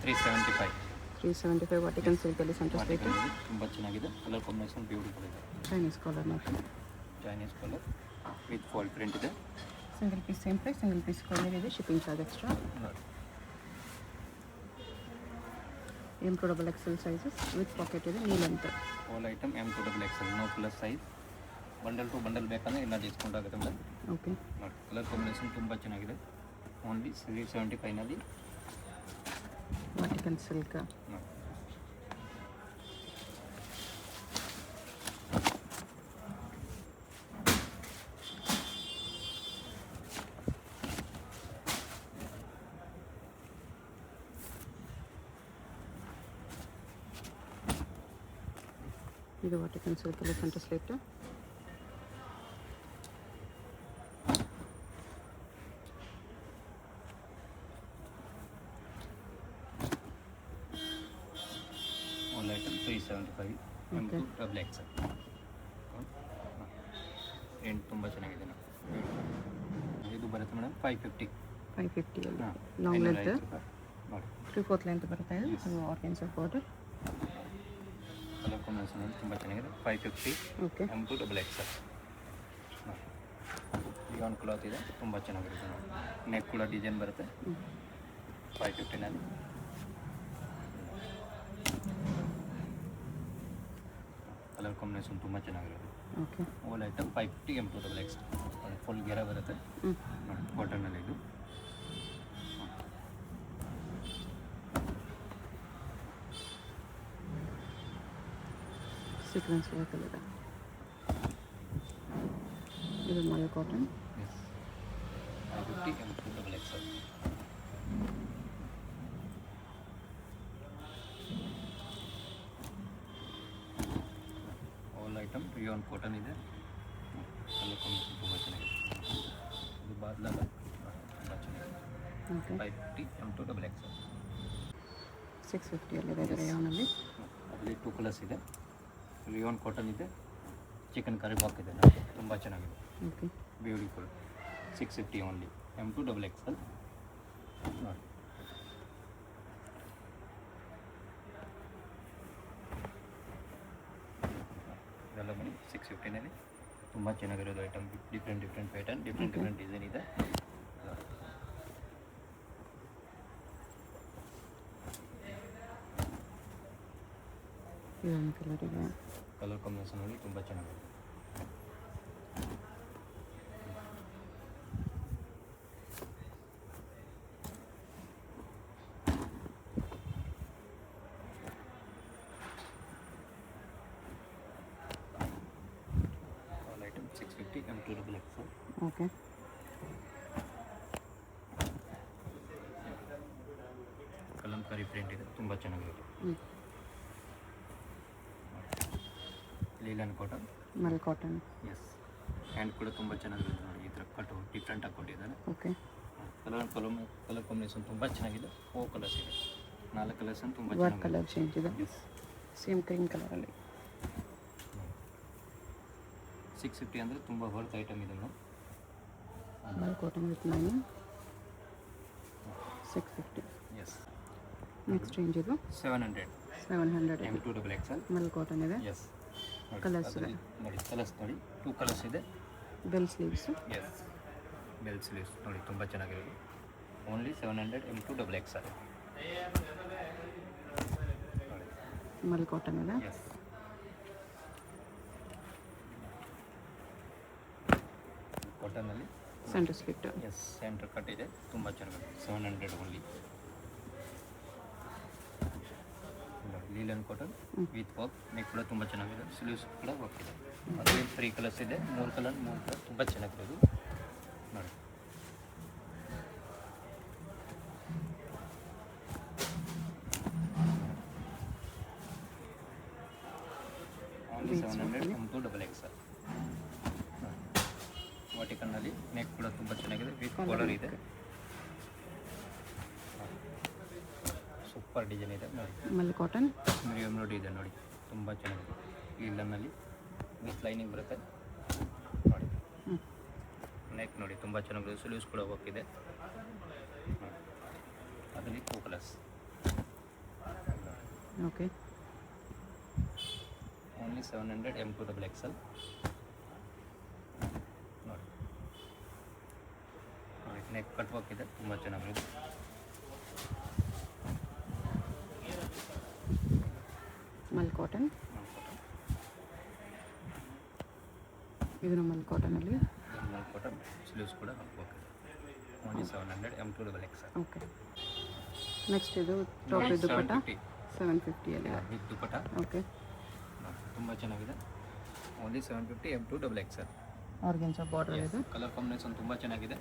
375. 375 vertical ಸಿಲ್ಕಲ್ಲಿ centre straight. ತುಂಬ ಚೆನ್ನಾಗಿದೆ. ಕಲರ್ ಕಾಂಬಿನೇಷನ್ ಬ್ಯೂಟಿಫುಲ್ ಇದೆ. ಚೈನೀಸ್ ಕಾಲರ್ ನೋಡಿ. Chinese colour with fall print ಇದೆ. Single piece same price, single piece courier ಇದೆ, shipping charge extra. M2 XXL sizes with pocket ಇದೆ, ನೀಲ್ ಅಂತ. All item M2 XXL, no plus size. Bundle to bundle ಬೇಕಂದ್ರೆ ಇನ್ನೂ discount ಆಗುತ್ತೆ madam. Okay ನೋಡಿ, colour combination ತುಂಬ ಚೆನ್ನಾಗಿದೆ. ಓನ್ಲಿ 375ನಲ್ಲಿ ವರ್ಟಿಕಲ್ ಸಿಲ್ಕ್. ಇದು ವರ್ಟಿಕಲ್ ಸಿಲ್ಕಲ್ಲಿ center slit. All item 375, M2 XXL. ಏನು ತುಂಬ ಚೆನ್ನಾಗಿದೆ ನಾವು. ಇದು ಬರುತ್ತೆ ಮೇಡಮ್ 550. 550 ಅಲ್ಲಿ ಲಾಂಗ್ ಲೆಂತ್ ನೋಡಿ, 3/4 ಲೆಂತ್ ಬರುತ್ತೆ. ಇದು ಆರ್ಗೆನ್ಸಾ ಬಾರ್ಡರ್. ಕಲರ್ ಕಾಂಬಿನೇಷನ್ ತುಂಬ ಚೆನ್ನಾಗಿದೆ. 550, okay M2 XXL. Lyon cloth ಇದೆ, ತುಂಬ ಚೆನ್ನಾಗಿರುತ್ತೆ ನೋಡಿ. ನೆಕ್ ಕೂಡ ಡಿಸೈನ್ ಬರುತ್ತೆ. 550ನಲ್ಲಿ ಕಲರ್ ಕಾಂಬಿನೇಷನ್ ತುಂಬ ಚೆನ್ನಾಗಿರುತ್ತೆ. Okay all item 550, M2 XXL. Full ಗೆರ ಬರುತ್ತೆ ನೋಡಿ, ಕಾಟನಲ್ಲಿ ಇದು. ಸೀಕ್ವೆನ್ಸ್ ವರ್ಕ್ ಇದೆ. ಇದು mul cotton. Yes, 550, M2 XXL. All item rayon cotton ಇದೆ. ಕಲರ್ ಕಾಂಬಿನೇಷನ್ ತುಂಬ ಚೆನ್ನಾಗಿದೆ. ಇದು ಬಾದ್ಲಾಗ ತುಂಬ ಚೆನ್ನಾಗಿದೆ. Okay 550, M2 XXL. 650 ಅಲ್ಲಿದೆ ರೇಯಾನಲ್ಲಿ. ಅದರಲ್ಲಿ 2 ಕಲರ್ಸ್ ಇದೆ. ರಿಯಾನ್ ಕಾಟನ್ ಇದೆ, ಚಿಕನ್ ಕರಿ ಬಾಕ್ ಇದೆ ನೋಡಿ, ತುಂಬ ಚೆನ್ನಾಗಿದೆ. Okay beautiful. 650 only, M2 XXL. ನೋಡಿ, ಇದೆಲ್ಲ ಬನ್ನಿ 650ನಲ್ಲಿ ತುಂಬ ಚೆನ್ನಾಗಿರೋದು item. Different pattern, different design ಇದೆ. ಇದೊಂದು ಕಲರ್ ಇದೆ. ಕಲರ್ ಕಾಂಬಿನೇಷನ್ ನೋಡಿ ತುಂಬ ಚೆನ್ನಾಗಿದೆ. All item 650, M2 XXL. Okay kalamkari print ಇದೆ, ತುಂಬ ಚೆನ್ನಾಗಿರುತ್ತೆ. Linen cotton, mul cotton. Yes. Hand ಕೂಡ ತುಂಬ ಚೆನ್ನಾಗಿರುತ್ತೆ ನೋಡಿ. ಈ ಥರ ಕಟ್ಟು ಡಿಫ್ರೆಂಟಾಗಿ ಕೊಟ್ಟಿದ್ದಾರೆ. ಓಕೆ ಕಲರ್ ಕಾಂಬಿನೇಷನ್ ತುಂಬ ಚೆನ್ನಾಗಿದೆ. 4 ಕಲರ್ಸ್ ಇದೆ, 4 ಕಲರ್ಸ್ ತುಂಬ ವರ್ಕ್ ಚೆನ್ನಾಗಿದೆ. ಕಲರ್ ಚೇಂಜ್ ಇದೆ. ಎಸ್, ಸೇಮ್ ಕ್ರೀಮ್ ಕಲರಲ್ಲಿ. 650 ಅಂದರೆ ತುಂಬ ವರ್ತ್ ಐಟಮ್ ಇದೆ madam. Mul cotton with lining 650. Yes. Next range ಇದು 700, 700 M2 XXL. ಮಲ್ ಕಾಟನ್ ಇದೆ. ಎಸ್. Colours ಇದೆ. ನೋಡಿ, ಕಲರ್ಸ್ ನೋಡಿ, 2 ಕಲರ್ಸ್ ಇದೆ. Bell sleeves. Yes, bell sleeves ನೋಡಿ, ತುಂಬ ಚೆನ್ನಾಗಿರೋದು. Only 700, M2 XXL. ನೋಡಿ, ಮಲ್ ಕಾಟನ್ ಇದೆ. ಎಸ್. ಕಾಟನಲ್ಲಿ center slit. Yes, center cut ಇದೆ, ತುಂಬ ಚೆನ್ನಾಗಿದೆ. 700 only. Linen cotton with work. Neck ಕೂಡ ತುಂಬ ಚೆನ್ನಾಗಿದೆ. ಸ್ಲೀವ್ಸ್ ಕೂಡ ವರ್ಕ್ ಇದೆ. ಅದರಲ್ಲಿ 3 ಕಲರ್ಸ್ ಇದೆ, 3 ಕಲರ್ ತುಂಬ ಚೆನ್ನಾಗಿರೋದು ನೋಡಿ. Only 700, M2 XXL. ವರ್ಟಿಕಲ್ನಲ್ಲಿ ನೆಕ್ ಕೂಡ ತುಂಬ ಚೆನ್ನಾಗಿದೆ, ವಿತ್ ಕಾಲರ್ ಇದೆ. ಸೂಪರ್ ಡಿಸೈನ್ ಇದೆ ನೋಡಿ. ಮಲ್ ಕಾಟನ್ ಮೀಡಿಯಮ್ ನೋಡಿ ಇದೆ ನೋಡಿ, ತುಂಬ ಚೆನ್ನಾಗಿದೆ. ಲೀಲನ್ನಲ್ಲಿ ವಿತ್ ಲೈನಿಂಗ್ ಬರುತ್ತೆ ನೋಡಿ. ನೆಕ್ ನೋಡಿ, ತುಂಬ ಚೆನ್ನಾಗಿದೆ. ಸ್ಲೀವ್ಸ್ ಕೂಡ ಹೋಗಿದೆ. ಅದರಲ್ಲಿ 2 colours. Okay only 700 M2 double XL ನೋಡಿ. ನೆಕ್ ಕಟ್ ವರ್ಕ್ ಇದೆ, ತುಂಬ ಚೆನ್ನಾಗಿದೆ. ಮಲ್ ಕಾಟನ್, ಇದು ಮಲ್ ಕಾಟನಲ್ಲಿ. ಮಲ್ ಕಾಟನ್ ಸ್ಲೀವ್ಸ್ ಕೂಡ ಹಾಕ್ಬೇಕು. Only 700 M2 double XL. Okay next ಇದು ಟಾಪ್ ಇದು ದುಪಟ್ಟ 750 ವಿತ್ ದುಪಟ್ಟ. ಓಕೆ ತುಂಬ ಚೆನ್ನಾಗಿದೆ. Only 750 M2 double XL. Organza border ಇದು. ಕಲರ್ ಕಾಂಬಿನೇಷನ್ ತುಂಬ ಚೆನ್ನಾಗಿದೆ.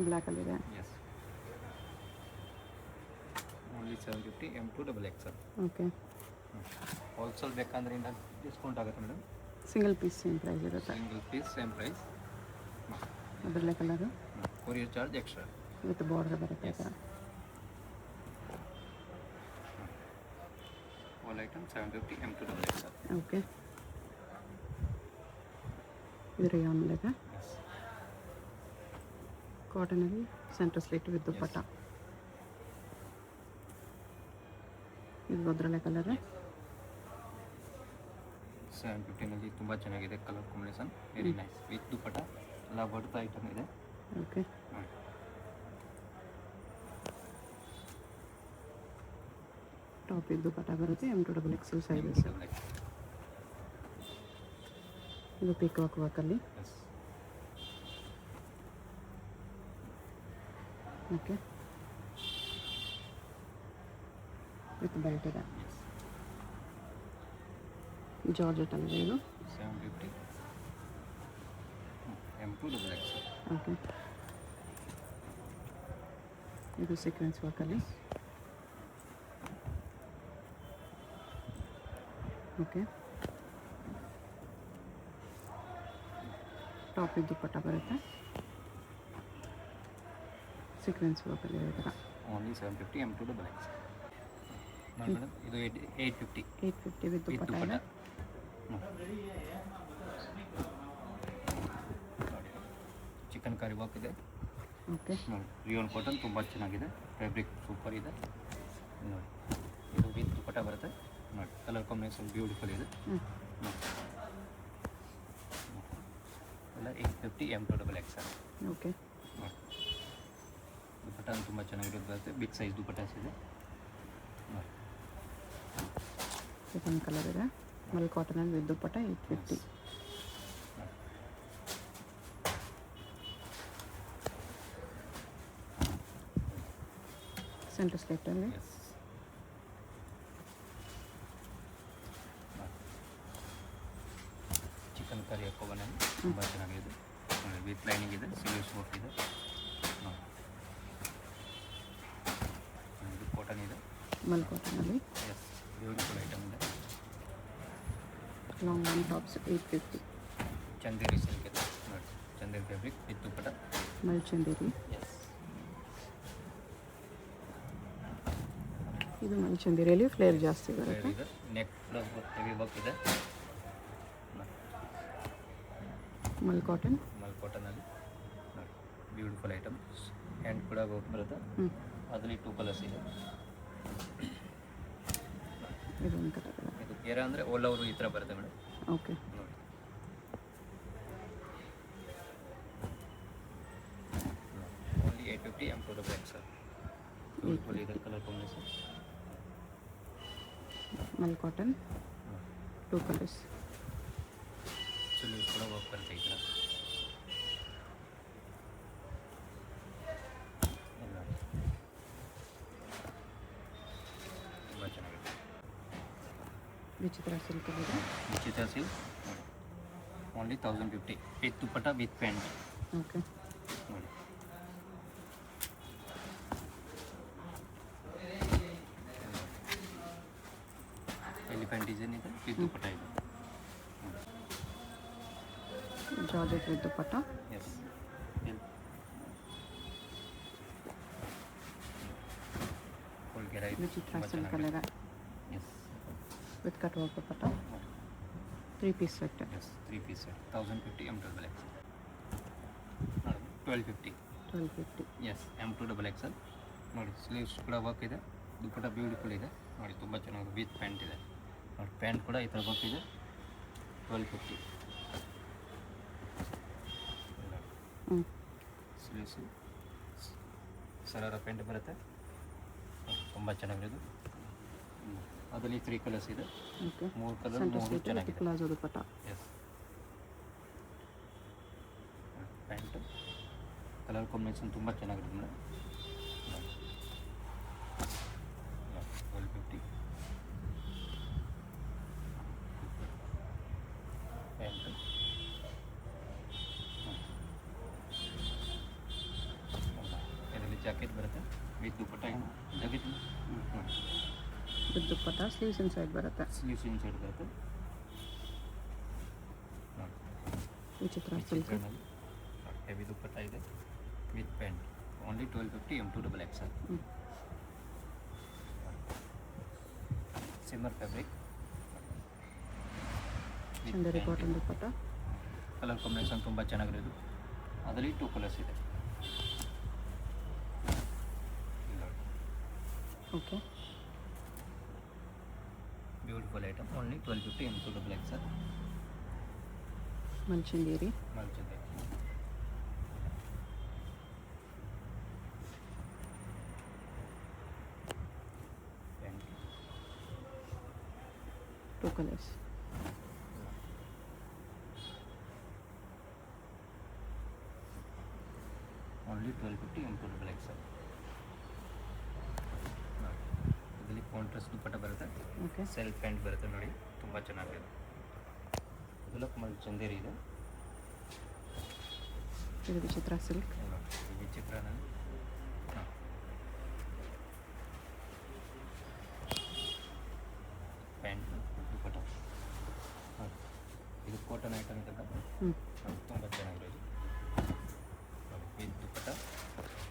ಬ್ಲ್ಯಾಕಲ್ಲಿದೆ. Yes only 750 M2 double XL. Okay wholesale ಬೇಕಂದ್ರೆ ಇನ್ನು ಡಿಸ್ಕೌಂಟ್ ಆಗುತ್ತೆ madam. Single piece same price ಇರುತ್ತೆ. Single piece same price. ಅದರಲ್ಲೇ colour courier charge extra. With border ಬರುತ್ತೆ ಈ ಥರ. All item 750 M2 double XL. Okay ಇದು ರೇಯಾನ್ ಇದೆ. ಎಸ್ ಕಾಟನಲ್ಲಿ ಸೆಂಟರ್ ಸ್ಲಿಟ್ ವಿತ್ ದುಪಟ್ಟ. ಇದು ಅದರಲ್ಲೇ ಕಲರ್ 750ನಲ್ಲಿ ತುಂಬ ಚೆನ್ನಾಗಿದೆ. Colour combination very nice. With dupatta ಎಲ್ಲ ಬರ್ತಾ ಐಟಮ್ ಇದೆ. ಓಕೆ ಟಾಪ್ ಇದು ದುಪಟ್ಟ ಬರುತ್ತೆ. M2 double XL sizes. ಇದು ಪಿಕಾಕ್ ವರ್ಕಲ್ಲಿ. ಎಸ್ ಓಕೆ ವಿತ್ ಬೆಲ್ಟ್ ಇದೆ. ಎಸ್ ಜಾರ್ಜೆಟ್ ಅಲ್ಲಿದೆ ಇದು. 750 M2 ಡಬಲ್ ಎಕ್ಸೆಲ್. ಓಕೆ ಇದು ಸೀಕ್ವೆನ್ಸ್ ವರ್ಕಲ್ಲಿ. ಓಕೆ ಟಾಪ್ ಇದು ದುಪಟ್ಟ ಬರುತ್ತೆ. ಸೀಕ್ವೆನ್ಸ್ ವರ್ಕಲ್ಲಿ ಈ ಥರ. Only 750 M2 double XL. ನೋಡಿ ಮೇಡಮ್, ಇದು 850 850 ವಿತ್ ವಿತ್ ದುಪಟ್ಟ ದುಪಟ್ಟ. ಇದೆ. ಚಿಕನ್ ಕರಿ ವರ್ಕ್ ಇದೆ. ಓಕೆ ನೋಡಿ ರಿಯೋನ್ ಕಾಟನ್ ತುಂಬ ಚೆನ್ನಾಗಿದೆ. ಫ್ಯಾಬ್ರಿಕ್ ಸೂಪರ್ ಇದೆ. ನೋಡಿ ಇದು ವಿತ್ ದುಪಟ್ಟ ಬರುತ್ತೆ. ನೋಡಿ ಕಲರ್ ಕಾಂಬಿನೇಷನ್ ಬ್ಯೂಟಿಫುಲ್ ಇದೆ. ನೋಡಿ ಎಲ್ಲ 850 M2 ಡಬಲ್ ಎಕ್ಸೆಲ್. ಓಕೆ ನೋಡಿ ದುಪಟ್ಟ ತುಂಬ ಚೆನ್ನಾಗಿರೋದು ಬರುತ್ತೆ. ಬಿಗ್ ಸೈಜ್ ದುಪಟ್ಟಾಸ್ ಇದೆ. ನೋಡಿ ಇದೊಂದು ಕಲರ್ ಇದೆ. ಮಲ್ ಕಾಟನಲ್ಲಿ ವಿತ್ ದುಪಟ್ಟ 850. ಸೆಂಟರ್ ಸ್ಲಿಟ್ಟಲ್ಲಿ. ಎಸ್ ಚಿಕನ್ ಕರಿ ಹಾಕೋಬನಲ್ಲಿ ತುಂಬ ಚೆನ್ನಾಗಿದೆ. ನೋಡಿ ವಿತ್ ಲೈನಿಂಗ್ ಇದೆ. ಸಿಲ್ಯೂಸ್ ವರ್ಕ್ ಇದೆ. ನೋಡಿ ಇದು ಕಾಟನ್ ಇದೆ. ಮಲ್ ಕಾಟನಲ್ಲಿ ಎಸ್ ಬ್ಯೂಟಿಫುಲ್ ಐಟಮ್ ಇದೆ. Long one tops 850. Chanderi silk ಇದೆ. ನೋಡಿ Chanderi fabric with dupatta. Mal Chanderi. S ಇದು ಮಲ್ ಚಂದೇರಿಯಲ್ಲಿ ಫ್ಲೇರ್ ಜಾಸ್ತಿ ಬರುತ್ತೆ. ಇದೆ. ನೆಕ್ ಪ್ಲಸ್ ಹೆವಿ ವರ್ಕ್ ಇದೆ. ಮಲ್ ಕಾಟನ್. ಮಲ್ ಕಾಟನಲ್ಲಿ ನೋಡಿ ಬ್ಯೂಟಿಫುಲ್ ಐಟಮ್. ಹ್ಯಾಂಡ್ ಕೂಡ ವರ್ಕ್ ಬರುತ್ತೆ. ಅದರಲ್ಲಿ 2 ಕಲರ್ಸ್ ಇದೆ. ಇದೊಂದು ಕಲರ್ ಇದೆ. ಇದು ಏರ ಅಂದರೆ ಓಲ್ ಅವರು ಈ ಥರ ಬರುತ್ತೆ ಮೇಡಮ್. ಓಕೆ ನೋಡಿ only 850 M2 double XL. Beautiful ಇದೆ colour combination. Mul cotton 2 colours. Sleeves ಕೂಡ ವರ್ಕ್ ಬರುತ್ತೆ ಈ ಥರ. ಎಲ್ಲ ತುಂಬ ಚೆನ್ನಾಗಿದೆ. ವಿಚಿತ್ರ ಸಿಲ್ಕಲ್ಲಿದೆ. ವಿಚಿತ್ರ ಸಿಲ್ಕ್ ನೋಡಿ only 1050 with dupatta with pant. Okay ನೋಡಿ ಎಲಿಫೆಂಟ್ ಡಿಸೈನ್ ಇದೆ. ವಿತ್ ದುಪಟ್ಟ ಇದೆ. Georgette with dupatta. Yes full ಗೆರ ಇದೆ. ವಿಚಿತ್ರ ಸಿಲ್ಕಲ್ಲಿದೆ yes with cut work dupatta. 3 piece set. Yes 3 piece set 1050 M2 double XL. ನೋಡಿ 1250. 1250. ಎಸ್ M2 ಡಬಲ್ ಎಕ್ಸೆಲ್ ನೋಡಿ ಸ್ಲೀವ್ಸ್ ಕೂಡ ವರ್ಕ್ ಇದೆ, ದುಪ್ಪಟ್ಟ ಬ್ಯೂಟಿಫುಲ್ ಇದೆ ನೋಡಿ, ತುಂಬ ಚೆನ್ನಾಗಿ ವಿತ್ ಪ್ಯಾಂಟ್ ಇದೆ ನೋಡಿ. ಪ್ಯಾಂಟ್ ಕೂಡ ಈ ಥರ ವರ್ಕ್ ಇದೆ, 1250. ಹ್ಞೂ ಸ್ಲೀವ್ಸು ಸರಾರ ಪ್ಯಾಂಟ್ ಬರುತ್ತೆ, ತುಂಬ ಚೆನ್ನಾಗಿರೋದು. ಅದರಲ್ಲಿ 3 ಕಲರ್ಸ್ ಇದೆ, ಓಕೆ 3 ಕಲರ್ ಸೆಂಟರ್ 3 ಸ್ಲೀಟ್ ಚೆನ್ನಾಗಿದೆ. Palazzo dupatta. Yes, pant colour combination ತುಂಬ ಚೆನ್ನಾಗಿದೆ ಮೇಡಮ್. 1250 ಪ್ಯಾಂಟ್. ಇದರಲ್ಲಿ ಜಾಕೆಟ್ ಬರುತ್ತೆ with dupatta jacket with dupatta, sleeves inside ಬರುತ್ತೆ. ಸ್ಲೀವ್ಸ್ ಇನ್ಸೈಡ್ ಬರುತ್ತೆ ನೋಡಿ. ವಿಚಿತ್ರ ಸಿಲ್ಕ್. ಹೆವಿ ದುಪ್ಪಟ್ಟ ಇದೆ with pant, only 1250 M2XXL. Shimmer fabric, Chanderi cotton dupatta. Colour combination ತುಂಬ ಚೆನ್ನಾಗಿರೋದು. ಅದರಲ್ಲಿ 2 ಕಲರ್ಸ್ ಇದೆ. Okay beautiful item, only 1250 M2XXL. ಮಲ್ಚಂದೇರಿ. ಮಲ್ಚಿದೆ ಪ್ಯಾಂಟ್, 2 ಕಲರ್ಸ್. Only 1250 M2XXL. ಇದರಲ್ಲಿ ಕಾಂಟ್ರಾಸ್ಟ್ ದುಪ್ಪಟ್ಟ ಬರುತ್ತೆ, ಓಕೆ ಸೆಲ್ಫ್ ಪ್ಯಾಂಟ್ ಬರುತ್ತೆ ನೋಡಿ, ತುಂಬ ಚೆನ್ನಾಗಿದೆ. ಇದೆಲ್ಲ ಚಂದೇರಿ ಇದೆ. ಇದು ವಿಚಿತ್ರ ಸಿಲ್ಕ್. ವಿಚಿತ್ರನಲ್ಲಿ ಪ್ಯಾಂಟ್ ದುಪ್ಪಟ್ಟ. ಇದು ಕಾಟನ್ ಐಟಮ್ ಇದೆ, ಹ್ಞೂ ತುಂಬ ಚೆನ್ನಾಗಿರೋದು. ವಿತ್ ದುಪ್ಪಟ್ಟ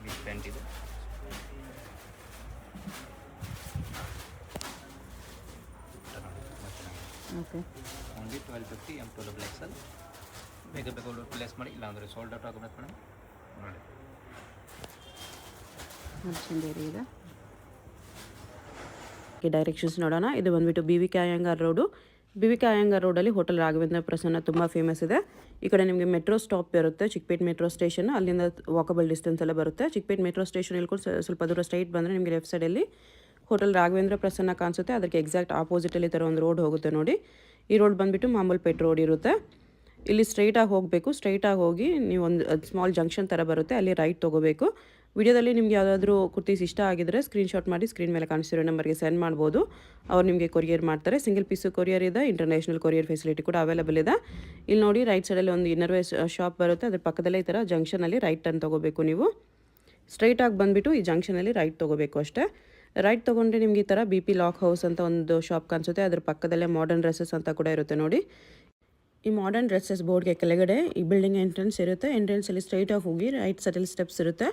ವಿತ್ ಪ್ಯಾಂಟ್ ಇದೆ. Okay only 1250 M2XXL. ಬೇಗ ಬೇಗ ಪ್ಲೇಸ್ ಮಾಡಿ, ಇಲ್ಲಾಂದರೆ ಸೋಲ್ಡ್ ಔಟ್ ಆಗಬೇಕು ಮೇಡಮ್ ನೋಡಿ. ಮಲ್ಚಂದೇರಿ ಇದೆ. ಡೈರೆಕ್ಷನ್ಸ್ ನೋಡೋಣ. ಇದು ಬಂದುಬಿಟ್ಟು BVK Iyengar road. BVK Iyengar ರೋಡಲ್ಲಿ ಹೋಟೆಲ್ ರಾಘವೇಂದ್ರ ಪ್ರಸನ್ನ ತುಂಬ ಫೇಮಸ್ ಇದೆ. ಈ ಕಡೆ ನಿಮಗೆ ಮೆಟ್ರೋ ಸ್ಟಾಪ್ ಬರುತ್ತೆ, ಚಿಕ್ಕಪೇಟೆ ಮೆಟ್ರೋ ಸ್ಟೇಷನ್. ಅಲ್ಲಿಂದ ವಾಕಬಲ್ ಡಿಸ್ಟೆನ್ಸ್ ಎಲ್ಲ ಬರುತ್ತೆ. ಚಿಕ್ಕಪೇಟೆ ಮೆಟ್ರೋ ಸ್ಟೇಷನ್ ಇಳ್ಕೊಂಡು ಸ್ವಲ್ಪ ದೂರ ಸ್ಟ್ರೈಟ್ ಬಂದರೆ ನಿಮಗೆ ಲೆಫ್ಟ್ ಸೈಡಲ್ಲಿ ಹೋಟೆಲ್ ರಾಘವೇಂದ್ರ ಪ್ರಸನ್ನ ಕಾಣಿಸುತ್ತೆ. ಅದಕ್ಕೆ ಎಕ್ಸಾಕ್ಟ್ ಆಪೋಸಿಟಲ್ಲಿ ಈ ಥರ ಒಂದು ರೋಡ್ ಹೋಗುತ್ತೆ ನೋಡಿ. ಈ ರೋಡ್ ಬಂದುಬಿಟ್ಟು ಮಾಮೂಲ್ಪೇಟ್ ರೋಡ್ ಇರುತ್ತೆ. ಇಲ್ಲಿ ಸ್ಟ್ರೈಟಾಗಿ ಹೋಗಬೇಕು. ಸ್ಟ್ರೈಟಾಗಿ ಹೋಗಿ ನೀವು ಒಂದು ಸ್ಮಾಲ್ ಜಂಕ್ಷನ್ ಥರ ಬರುತ್ತೆ, ಅಲ್ಲಿ ರೈಟ್ ತೊಗೋಬೇಕು. ವಿಡಿಯೋದಲ್ಲಿ ನಿಮ್ಗೆ ಯಾವುದಾದ್ರೂ ಕುರ್ತೀಸ್ ಇಷ್ಟ ಆಗಿದ್ರೆ ಸ್ಕ್ರೀನ್ಶಾಟ್ ಮಾಡಿ ಸ್ಕ್ರೀನ್ ಮೇಲೆ ಕಾಣಿಸ್ತಿರೋ ನಂಬರ್ಗೆ ಸೆಂಡ್ ಮಾಡ್ಬೋದು. ಅವ್ರು ನಿಮಗೆ ಕೊರಿಯರ್ ಮಾಡ್ತಾರೆ. ಸಿಂಗಲ್ ಪೀಸು ಕೊರಿಯರ್ ಇದೆ, ಇಂಟರ್ನ್ಯಾಷನಲ್ ಕೊರಿಯರ್ ಫೆಸಿಲಿಟಿ ಕೂಡ ಅವೈಲೇಬಲ್ ಇದೆ. ಇಲ್ಲಿ ನೋಡಿ ರೈಟ್ ಸೈಡಲ್ಲಿ ಒಂದು ಇನ್ನರ್ವೇರ್ ಶಾಪ್ ಬರುತ್ತೆ, ಅದ್ರ ಪಕ್ಕದಲ್ಲೇ ಈ ಥರ ಜಂಕ್ಷನಲ್ಲಿ ರೈಟ್ ಟರ್ನ್ ತೊಗೋಬೇಕು. ನೀವು ಸ್ಟ್ರೈಟಾಗಿ ಬಂದುಬಿಟ್ಟು ಈ ಜಂಕ್ಷನಲ್ಲಿ ರೈಟ್ ತೊಗೋಬೇಕು ಅಷ್ಟೇ. ರೈಟ್ ತೊಗೊಂಡ್ರೆ ನಿಮಗೆ ಈ ಥರ BP ಲಾಕ್ ಹೌಸ್ ಅಂತ ಒಂದು ಶಾಪ್ ಕಾಣಿಸುತ್ತೆ. ಅದ್ರ ಪಕ್ಕದಲ್ಲೇ ಮಾಡರ್ನ್ ಡ್ರೆಸ್ಸಸ್ ಅಂತ ಕೂಡ ಇರುತ್ತೆ ನೋಡಿ. ಈ ಮಾಡರ್ನ್ ಡ್ರೆಸ್ಸಸ್ ಬೋರ್ಡ್ಗೆ ಕೆಳಗಡೆ ಈ ಬಿಲ್ಡಿಂಗ್ ಎಂಟ್ರೆನ್ಸ್ ಇರುತ್ತೆ. ಎಂಟ್ರೆನ್ಸಲ್ಲಿ ಸ್ಟ್ರೈಟಾಗಿ ಹೋಗಿ ರೈಟ್ ಸೈಡಲ್ಲಿ ಸ್ಟೆಪ್ಸ್ ಇರುತ್ತೆ.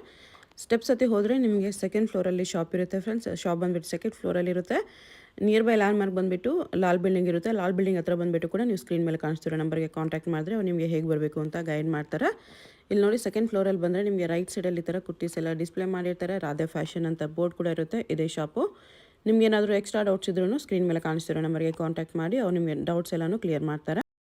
ಸ್ಟೆಪ್ಸ್ ಹತ್ತಿ ಹೋದರೆ ನಿಮಗೆ ಸೆಕೆಂಡ್ ಫ್ಲೋರಲ್ಲಿ ಶಾಪ್ ಇರುತ್ತೆ ಫ್ರೆಂಡ್ಸ್. ಶಾಪ್ ಬಂದುಬಿಟ್ಟು ಸೆಕೆಂಡ್ ಫ್ಲೋರಲ್ಲಿ ಇರುತ್ತೆ. ನಿಯರ್ ಬೈ ಲ್ಯಾಂಡ್ ಮಾರ್ಕ್ ಬಂದುಬಿಟ್ಟು ಲಾಲ್ ಬಿಲ್ಡಿಂಗ್ ಇರುತ್ತೆ. ಲಾಲ್ ಬಿಲ್ಡಿಂಗ್ ಹತ್ರ ಬಂದುಬಿಟ್ಟು ಕೂಡ ನೀವು ಸ್ಕ್ರೀನ್ ಮೇಲೆ ಕಾಣಿಸ್ತಿರೋ ನಂಬರ್ಗೆ ಕಾಂಟ್ಯಾಕ್ಟ್ ಮಾಡಿದ್ರೆ ಅವ್ರು ನಿಮಗೆ ಹೇಗೆ ಬರಬೇಕು ಅಂತ ಗೈಡ್ ಮಾಡ್ತಾರೆ. ಇಲ್ಲಿ ನೋಡಿ ಸೆಕೆಂಡ್ ಫ್ಲೋರಲ್ಲಿ ಬಂದರೆ ನಿಮಗೆ ರೈಟ್ ಸೈಡಲ್ಲಿ ಈ ಥರ ಕುರ್ತೀಸ್ ಎಲ್ಲ ಡಿಸ್ಪ್ಲೇ ಮಾಡಿರ್ತಾರೆ. ರಾಧೆ ಫ್ಯಾಷನ್ ಅಂತ ಬೋರ್ಡ್ ಕೂಡ ಇರುತ್ತೆ. ಇದೇ ಶಾಪು. ನಿಮ್ಗೆ ಏನಾದರೂ ಎಕ್ಸ್ಟ್ರಾ ಡೌಟ್ಸ್ ಇದ್ರೂ ಸ್ಕ್ರೀನ್ ಮೇಲೆ ಕಾಣಿಸ್ತಿರೋ ನಂಬರ್ಗೆ ಕಾಂಟ್ಯಾಕ್ಟ್ ಮಾಡಿ ಅವ್ರು ನಿಮಗೆ ಡೌಟ್ಸ್ ಎಲ್ಲನೂ ಕ್ಲಿಯರ್ ಮಾಡ್ತಾರೆ.